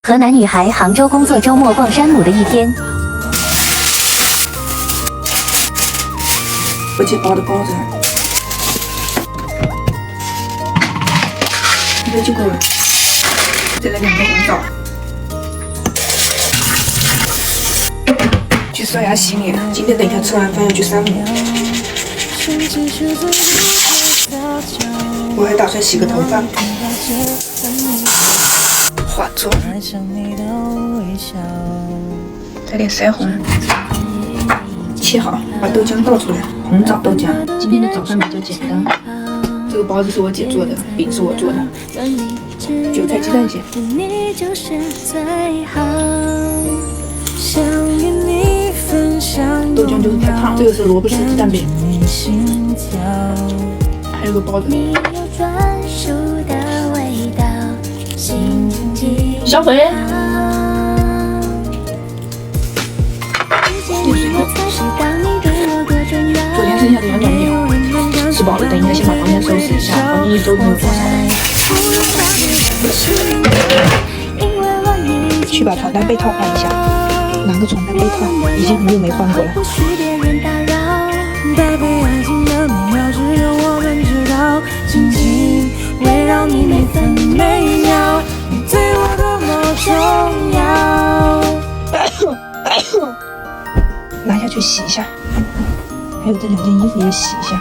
河南女孩杭州工作周末逛山姆的一天。我去包的包子，这就够了。再来2个红枣，去刷牙洗脸。今天等一下吃完饭要去山姆。我还打算洗个头发。化妆，带点腮红，切好，把豆浆倒出来，红枣豆浆。今天的早饭比较简单，这个包子是我姐做的，饼是我做的，韭菜鸡蛋馅。豆浆就是太烫，这个是萝卜丝鸡蛋饼，还有个包子。小鬼，昨天剩下的羊角面，吃饱了，等一下先把房间收拾一下，房间一周没有打扫了。去把床单被套换一下，拿个床单被套，已经很久没换过了。拿下去洗一下，还有这2件衣服也洗一下，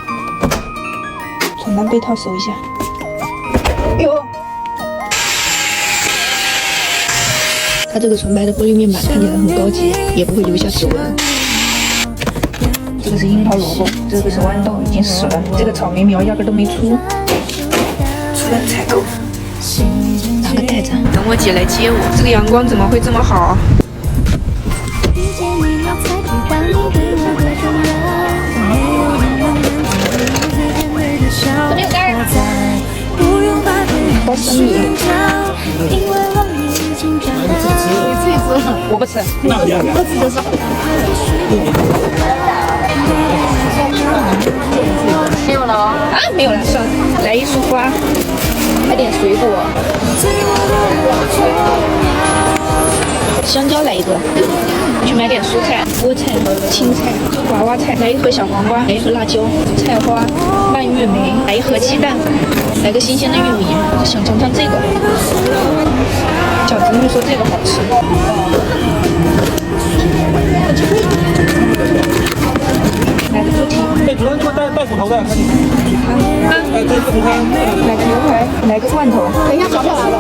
床单被套收一下。哟，它这个纯白的玻璃面板看起来很高级，也不会留下指纹。这个是樱桃萝卜，这个是豌豆，已经死了。这个草莓苗压根都没出。出来采购，拿个袋子，等我姐来接我。这个阳光怎么会这么好？这边有干包生米。我不吃，我吃的少。没有了啊？没有了，算了，来一束花，来点水果，香蕉来一个，去买点蔬菜，菠菜、青菜、娃娃菜，来一盒小黄瓜，来一盒辣椒、菜花、蔓越莓，来一盒鸡蛋，来个新鲜的玉米，想尝尝这个。小侄女说这个好吃。来个猪蹄。哎，主任，给我带骨头的，赶紧。来个骨头，来个牛排，来个罐头。等一下，炒好来了。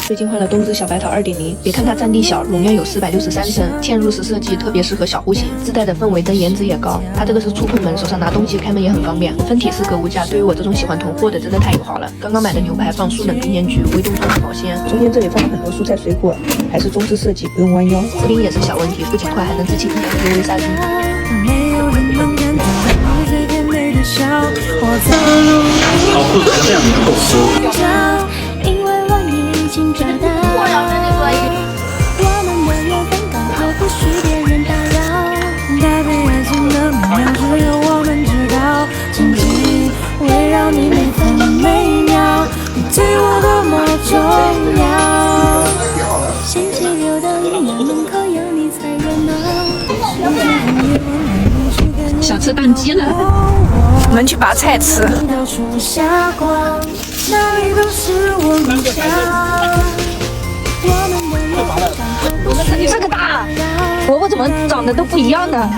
最近换了东芝小白桃2.0，别看它占地小，容量有463升，嵌入式设计特别适合小户型，自带的氛围灯颜值也高。它这个是触控门，手上拿东西开门也很方便。分体式格物架，对于我这种喜欢囤货的真的太友好了。刚刚买的牛排放速冷冰盐焗，微冻中保鲜。中间这里放了很多蔬菜水果，还是中式设计，不用弯腰。支顶也是小问题，不仅快还能自清UV杀菌。好酷，这样很厚实。想吃蛋鸡了，我们去拔菜吃。这个大萝卜怎么长得都不一样呢？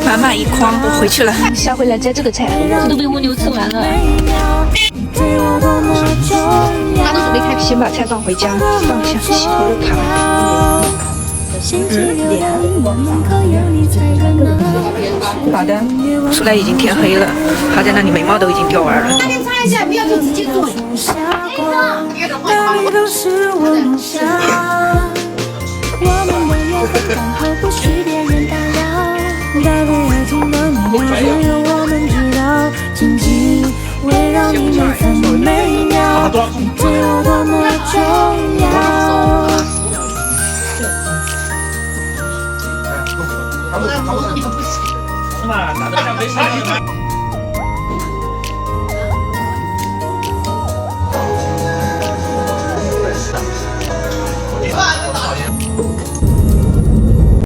满满一筐，我回去了。下回来摘这个菜，这都被蜗牛吃完了。他都准备开，先把菜放回家，放下洗头的卡。好的，出来已经天黑了，他在那里眉毛都已经掉完了。那边擦一下，不要就直接做。我说你们不行。嘛，打得像没事。